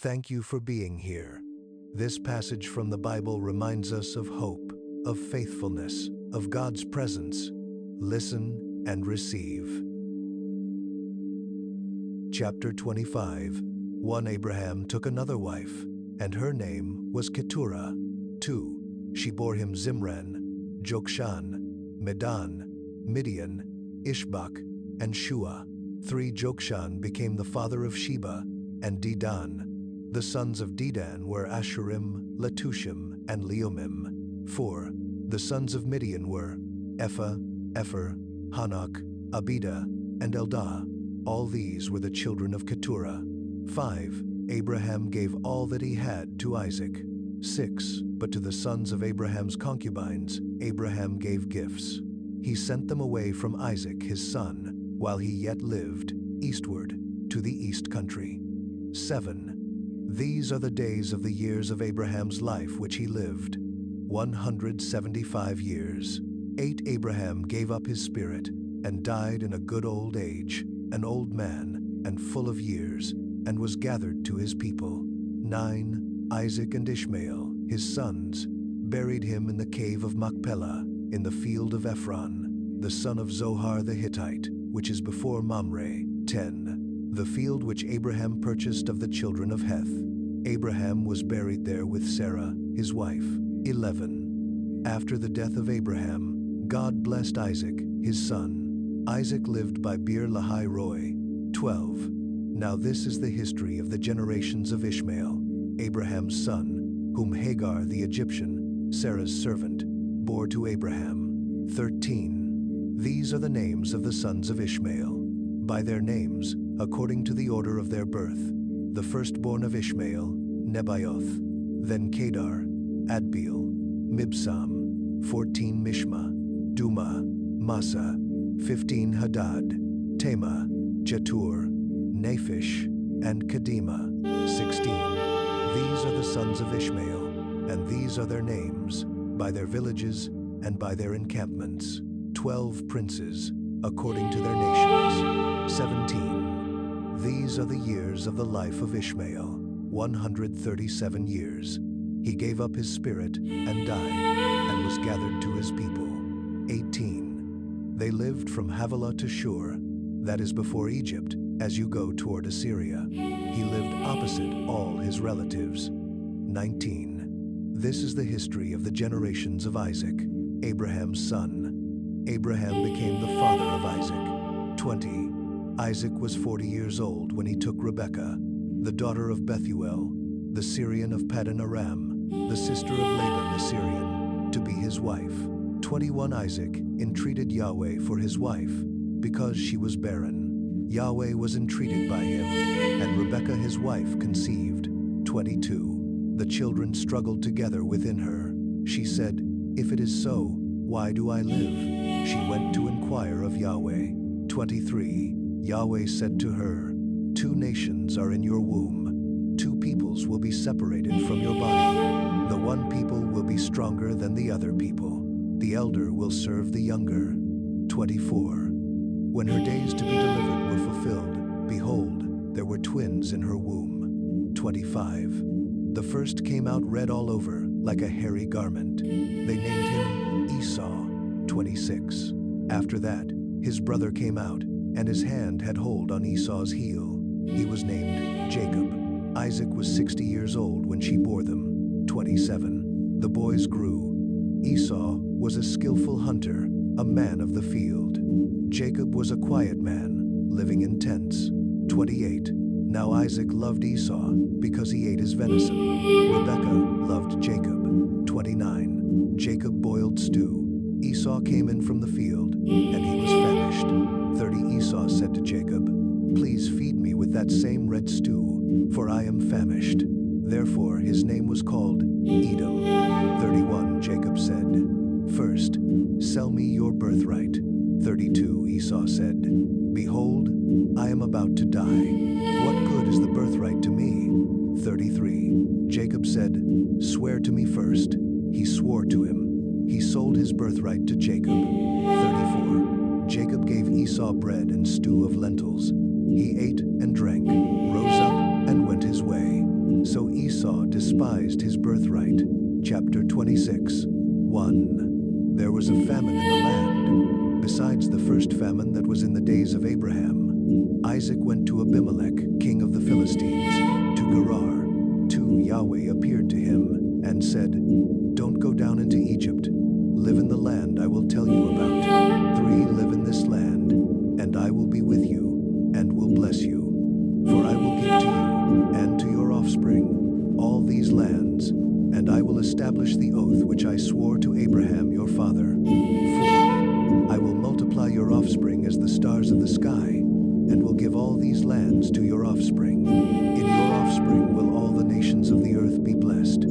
Thank you for being here. This passage from the Bible reminds us of hope, of faithfulness, of God's presence. Listen and receive. Chapter 25. 1 Abraham took another wife, and her name was Keturah. 2. She bore him Zimran, Jokshan, Medan, Midian, Ishbak, and Shua. 3. Jokshan became the father of Sheba and Dedan. The sons of Dedan were Ashurim, Letushim, and Leumim. 4. The sons of Midian were Ephah, Epher, Hanok, Abida, and Eldah. All these were the children of Keturah. 5. Abraham gave all that he had to Isaac. 6. But to the sons of Abraham's concubines, Abraham gave gifts. He sent them away from Isaac his son, while he yet lived, eastward, to the east country. 7. These are the days of the years of Abraham's life which he lived, 175 years. 8. Abraham gave up his spirit, and died in a good old age, an old man, and full of years, and was gathered to his people. 9. Isaac and Ishmael, his sons, buried him in the cave of Machpelah, in the field of Ephron, the son of Zohar the Hittite, which is before Mamre. 10. The field which Abraham purchased of the children of Heth. Abraham was buried there with Sarah, his wife. 11. After the death of Abraham, God blessed Isaac, his son. Isaac lived by Beer Lahai Roi. 12. Now this is the history of the generations of Ishmael, Abraham's son, whom Hagar the Egyptian, Sarah's servant, bore to Abraham. 13. These are the names of the sons of Ishmael, by their names, according to the order of their birth. The firstborn of Ishmael, Nebaioth, then Kedar, Adbeel, Mibsam. 14. Mishma, Duma, Massa. 15. Hadad, Tema, Jetur, Naphish, and Kedema. 16. These are the sons of Ishmael, and these are their names, by their villages and by their encampments. 12 princes, according to their nations. 17. These are the years of the life of Ishmael, 137 years. He gave up his spirit and died, and was gathered to his people. 18. They lived from Havilah to Shur, that is before Egypt, as you go toward Assyria. He lived opposite all his relatives. 19. This is the history of the generations of Isaac, Abraham's son. Abraham became the father of Isaac. 20. Isaac was 40 years old when he took Rebekah, the daughter of Bethuel, the Syrian of Paddan Aram, the sister of Laban the Syrian, to be his wife. 21. Isaac entreated Yahweh for his wife, because she was barren. Yahweh was entreated by him, and Rebekah his wife conceived. 22. The children struggled together within her. She said, "If it is so, why do I live?" She went to inquire of Yahweh. 23. Yahweh said to her, "Two nations are in your womb. Two peoples will be separated from your body. The one people will be stronger than the other people. The elder will serve the younger." 24. When her days to be delivered were fulfilled, behold, there were twins in her womb. 25. The first came out red all over, like a hairy garment. They named him Esau. 26. After that, his brother came out, and his hand had hold on Esau's heel. He was named Jacob. Isaac was 60 years old when she bore them. 27. The boys grew. Esau was a skillful hunter, a man of the field. Jacob was a quiet man, living in tents. 28. Now Isaac loved Esau, because he ate his venison. Rebekah loved Jacob. 29. Jacob boiled stew. Esau came in from the field, and he was famished. 30. Esau said to Jacob, "Please feed me with that same red stew, for I am famished." Therefore his name was called Edom. 31. Jacob said, "First, sell me your birthright." 32. Esau said, "Behold, I am about to die. What good is the birthright to me?" 33. Jacob said, "Swear to me first." He swore to him. He sold his birthright to Jacob. 34. Jacob gave Esau bread and stew of lentils. He ate and drank, rose up, and went his way. So Esau despised his birthright. Chapter 26. 1. There was a famine in the land. Besides the first famine that was in the days of Abraham, Isaac went to Abimelech, king of the Philistines, to Gerar. 2. Yahweh appeared to him and said, "Don't go down into Egypt. Live in the land I will tell you about. 3. Live in this land, and I will be with you, and will bless you. For I will give to you, and to your offspring, all these lands, and I will establish the oath which I swore to Abraham your father. 4. I will multiply your offspring as the stars of the sky, and will give all these lands to your offspring. In your offspring will all the nations of the earth be blessed.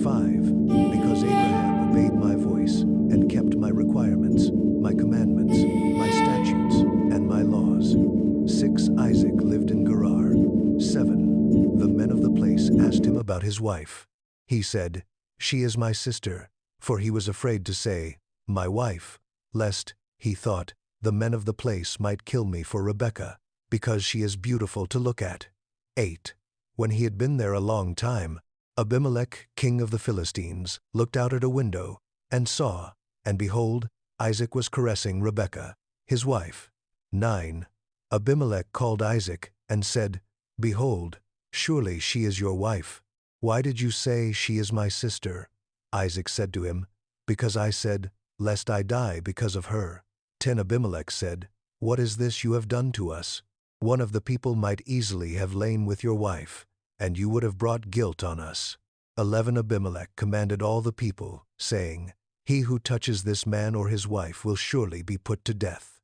5. Because Abraham obeyed my voice, and kept my requirements, my commandments, my statutes, and my laws. 6. Isaac lived in Gerar. 7. The men of the place asked him about his wife. He said, "She is my sister," for he was afraid to say, "my wife," lest, he thought, the men of the place might kill me for Rebekah, because she is beautiful to look at. 8. When he had been there a long time, Abimelech, king of the Philistines, looked out at a window, and saw, and behold, Isaac was caressing Rebekah, his wife. 9. Abimelech called Isaac, and said, "Behold, surely she is your wife. Why did you say, 'She is my sister'?" Isaac said to him, "Because I said, 'Lest I die because of her.'" 10. Abimelech said, "What is this you have done to us? One of the people might easily have lain with your wife, and you would have brought guilt on us." 11. Abimelech commanded all the people, saying, "He who touches this man or his wife will surely be put to death."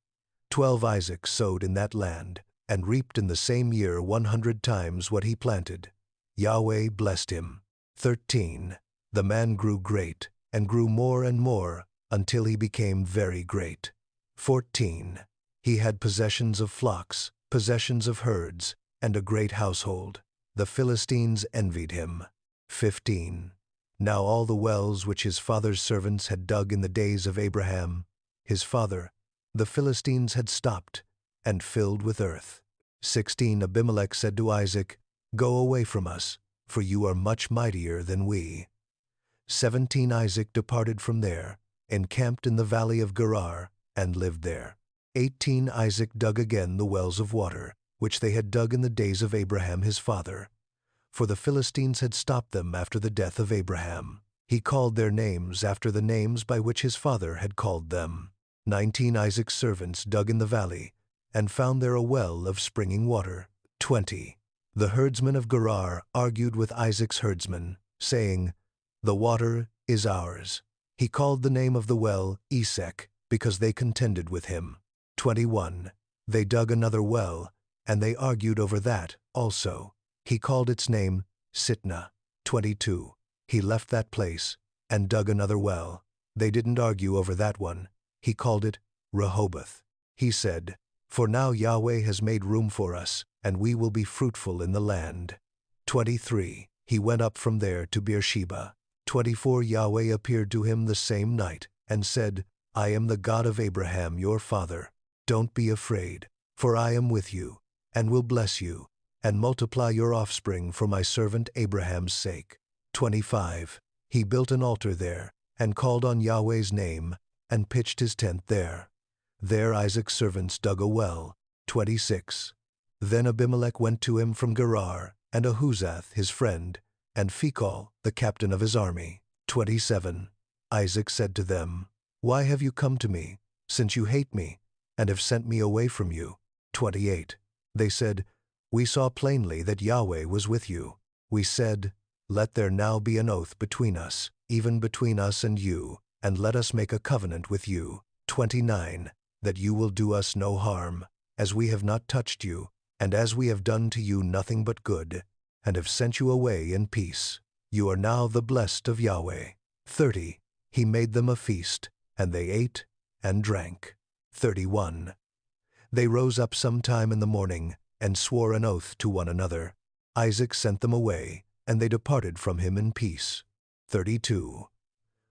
12. Isaac sowed in that land, and reaped in the same year 100 times what he planted. Yahweh blessed him. 13. The man grew great, and grew more and more, until he became very great. 14. He had possessions of flocks, possessions of herds, and a great household. The Philistines envied him. 15. Now all the wells which his father's servants had dug in the days of Abraham, his father, the Philistines had stopped, and filled with earth. 16. Abimelech said to Isaac, "Go away from us, for you are much mightier than we." 17. Isaac departed from there, encamped in the valley of Gerar, and lived there. 18. Isaac dug again the wells of water, which they had dug in the days of Abraham his father. For the Philistines had stopped them after the death of Abraham. He called their names after the names by which his father had called them. 19. Isaac's servants dug in the valley, and found there a well of springing water. 20. The herdsmen of Gerar argued with Isaac's herdsmen, saying, "The water is ours." He called the name of the well Esek, because they contended with him. 21. They dug another well, and they argued over that also. He called its name Sitnah. 22. He left that place, and dug another well. They didn't argue over that one. He called it Rehoboth. He said, "For now Yahweh has made room for us, and we will be fruitful in the land." 23. He went up from there to Beersheba. 24. Yahweh appeared to him the same night, and said, "I am the God of Abraham your father. Don't be afraid, for I am with you, and will bless you, and multiply your offspring for my servant Abraham's sake." 25. He built an altar there, and called on Yahweh's name, and pitched his tent there. There Isaac's servants dug a well. 26. Then Abimelech went to him from Gerar, and Ahuzath his friend, and Phicol the captain of his army. 27. Isaac said to them, "Why have you come to me, since you hate me, and have sent me away from you?" 28. They said, "We saw plainly that Yahweh was with you." We said, "Let there now be an oath between us, even between us and you, and let us make a covenant with you." 29. That you will do us no harm, as we have not touched you, and as we have done to you nothing but good, and have sent you away in peace. You are now the blessed of Yahweh. 30. He made them a feast, and they ate and drank. 31. They rose up sometime in the morning, and swore an oath to one another. Isaac sent them away, and they departed from him in peace. 32.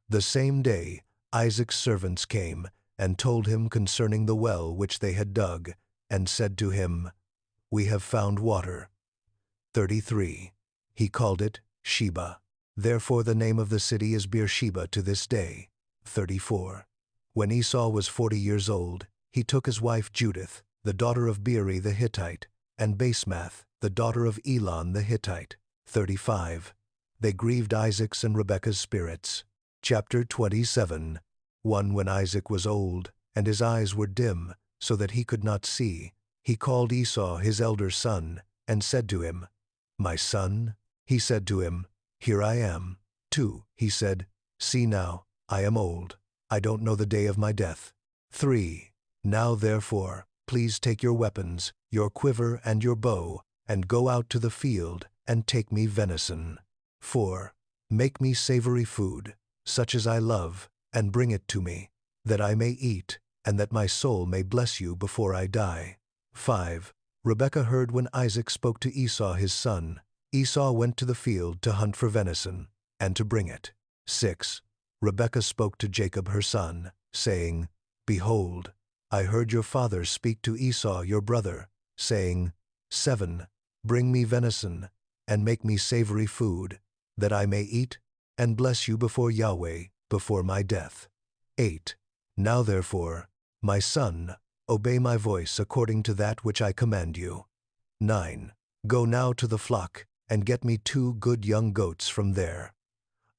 The same day Isaac's servants came, and told him concerning the well which they had dug, and said to him, "We have found water." 33. He called it Sheba. Therefore the name of the city is Beersheba to this day. 34. When Esau was 40 years old, he took his wife Judith, the daughter of Beeri the Hittite, and Basemath, the daughter of Elon the Hittite. 35. They grieved Isaac's and Rebekah's spirits. Chapter 27. 1. When Isaac was old, and his eyes were dim, so that he could not see, he called Esau his elder son, and said to him, My son? He said to him, Here I am. 2. He said, See now, I am old. I don't know the day of my death. 3. Now therefore, please take your weapons, your quiver and your bow, and go out to the field, and take me venison. 4. Make me savory food, such as I love, and bring it to me, that I may eat, and that my soul may bless you before I die. 5. Rebekah heard when Isaac spoke to Esau his son. Esau went to the field to hunt for venison, and to bring it. 6. Rebekah spoke to Jacob her son, saying, Behold, I heard your father speak to Esau your brother, saying, 7. Bring me venison, and make me savory food, that I may eat, and bless you before Yahweh, before my death. 8. Now therefore, my son, obey my voice according to that which I command you. 9. Go now to the flock, and get me 2 good young goats from there.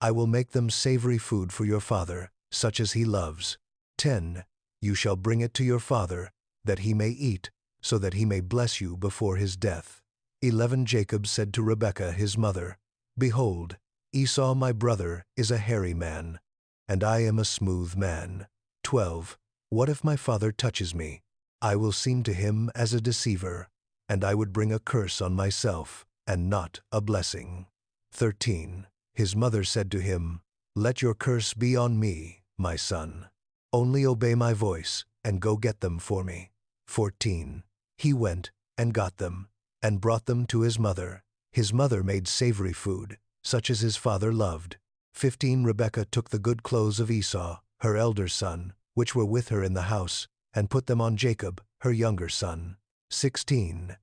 I will make them savory food for your father, such as he loves. 10. You shall bring it to your father, that he may eat, so that he may bless you before his death. 11. Jacob said to Rebekah his mother, Behold, Esau my brother is a hairy man, and I am a smooth man. 12. What if my father touches me? I will seem to him as a deceiver, and I would bring a curse on myself, and not a blessing. 13. His mother said to him, Let your curse be on me, my son. Only obey my voice, and go get them for me. 14. He went, and got them, and brought them to his mother. His mother made savory food, such as his father loved. 15. Rebekah took the good clothes of Esau, her elder son, which were with her in the house, and put them on Jacob, her younger son. 16.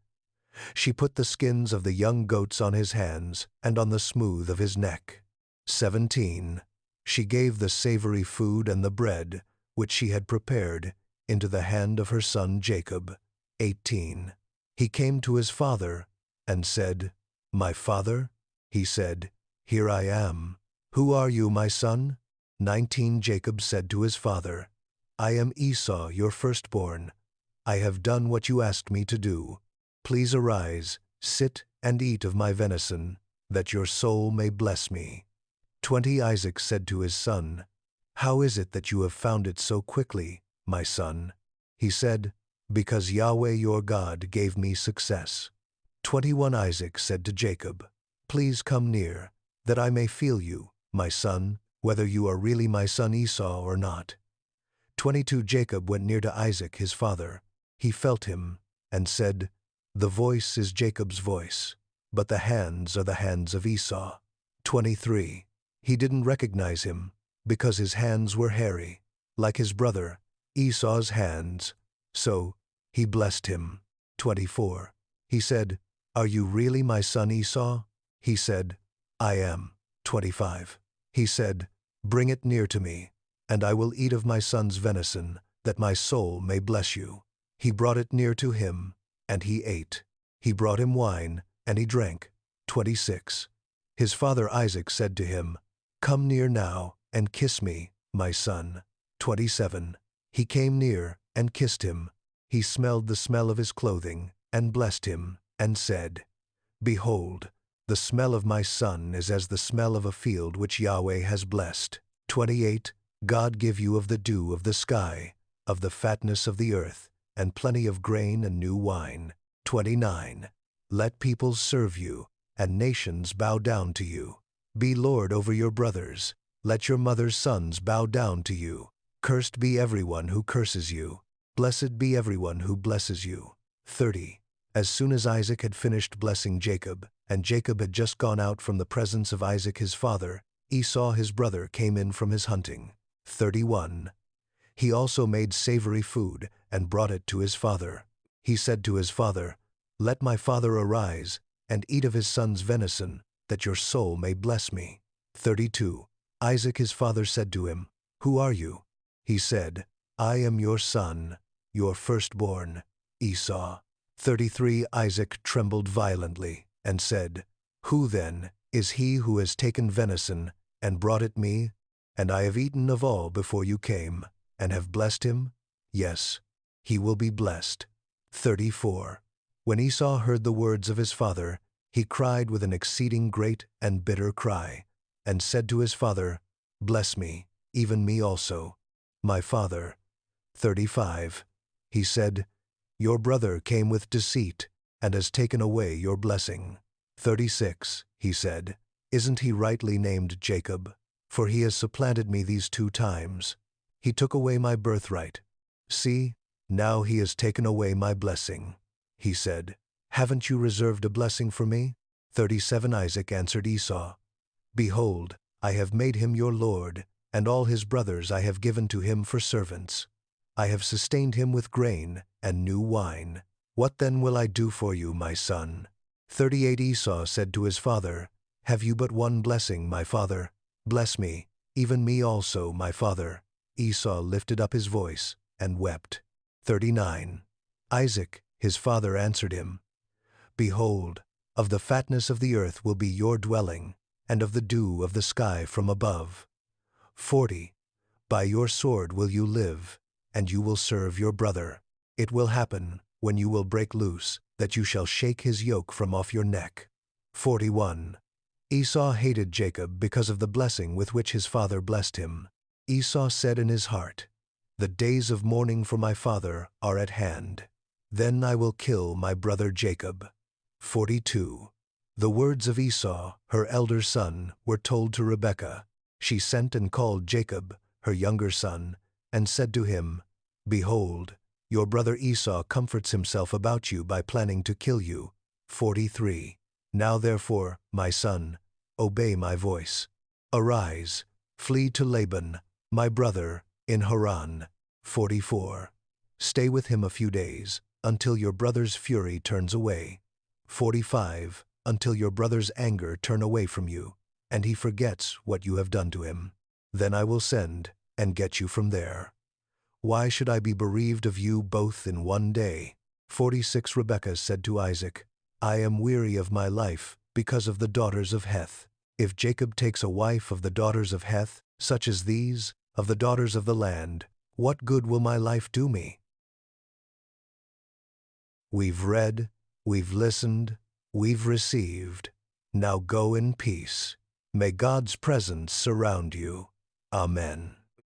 She put the skins of the young goats on his hands, and on the smooth of his neck. 17. She gave the savory food and the bread, which she had prepared, into the hand of her son Jacob. 18. He came to his father, and said, My father? He said, Here I am. Who are you, my son? 19. Jacob said to his father, I am Esau, your firstborn. I have done what you asked me to do. Please arise, sit and eat of my venison, that your soul may bless me. 20. Isaac said to his son, How is it that you have found it so quickly, my son? He said, Because Yahweh your God gave me success. 21. Isaac said to Jacob, Please come near, that I may feel you, my son, whether you are really my son Esau or not. 22. Jacob went near to Isaac his father. He felt him, and said, The voice is Jacob's voice, but the hands are the hands of Esau. 23. He didn't recognize him, because his hands were hairy, like his brother, Esau's hands. So he blessed him. 24. He said, Are you really my son Esau? He said, I am. 25. He said, Bring it near to me, and I will eat of my son's venison, that my soul may bless you. He brought it near to him, and he ate. He brought him wine, and he drank. 26. His father Isaac said to him, Come near now, and kiss me, my son. 27. He came near, and kissed him. He smelled the smell of his clothing, and blessed him, and said, Behold, the smell of my son is as the smell of a field which Yahweh has blessed. 28. God give you of the dew of the sky, of the fatness of the earth, and plenty of grain and new wine. 29. Let peoples serve you, and nations bow down to you. Be lord over your brothers. Let your mother's sons bow down to you. Cursed be everyone who curses you. Blessed be everyone who blesses you. 30. As soon as Isaac had finished blessing Jacob, and Jacob had just gone out from the presence of Isaac his father, Esau his brother came in from his hunting. 31. He also made savory food, and brought it to his father. He said to his father, Let my father arise, and eat of his son's venison, that your soul may bless me. 32. Isaac his father said to him, Who are you? He said, I am your son, your firstborn, Esau. 33. Isaac trembled violently, and said, Who then is he who has taken venison, and brought it me? And I have eaten of all before you came, and have blessed him? Yes, he will be blessed. 34. When Esau heard the words of his father, he cried with an exceeding great and bitter cry, and said to his father, Bless me, even me also, my father. 35. He said, Your brother came with deceit, and has taken away your blessing. 36. He said, Isn't he rightly named Jacob? For he has supplanted me these 2 times. He took away my birthright. See, now he has taken away my blessing. He said, Haven't you reserved a blessing for me? 37. Isaac answered Esau, Behold, I have made him your lord, and all his brothers I have given to him for servants. I have sustained him with grain and new wine. What then will I do for you, my son? 38. Esau said to his father, Have you but one blessing, my father? Bless me, even me also, my father. Esau lifted up his voice and wept. 39. Isaac, his father, answered him, Behold, of the fatness of the earth will be your dwelling, and of the dew of the sky from above. 40. By your sword will you live, and you will serve your brother. It will happen, when you will break loose, that you shall shake his yoke from off your neck. 41. Esau hated Jacob because of the blessing with which his father blessed him. Esau said in his heart, The days of mourning for my father are at hand. Then I will kill my brother Jacob. 42. The words of Esau, her elder son, were told to Rebekah. She sent and called Jacob, her younger son, and said to him, Behold, your brother Esau comforts himself about you by planning to kill you. 43. Now therefore, my son, obey my voice. Arise, flee to Laban, my brother, in Haran. 44. Stay with him a few days, until your brother's fury turns away. 45. Until your brother's anger turn away from you, and he forgets what you have done to him. Then I will send and get you from there. Why should I be bereaved of you both in one day? 46. Rebekah said to Isaac, I am weary of my life because of the daughters of Heth. If Jacob takes a wife of the daughters of Heth, such as these, of the daughters of the land, what good will my life do me? We've read, we've listened, we've received. Now go in peace. May God's presence surround you. Amen.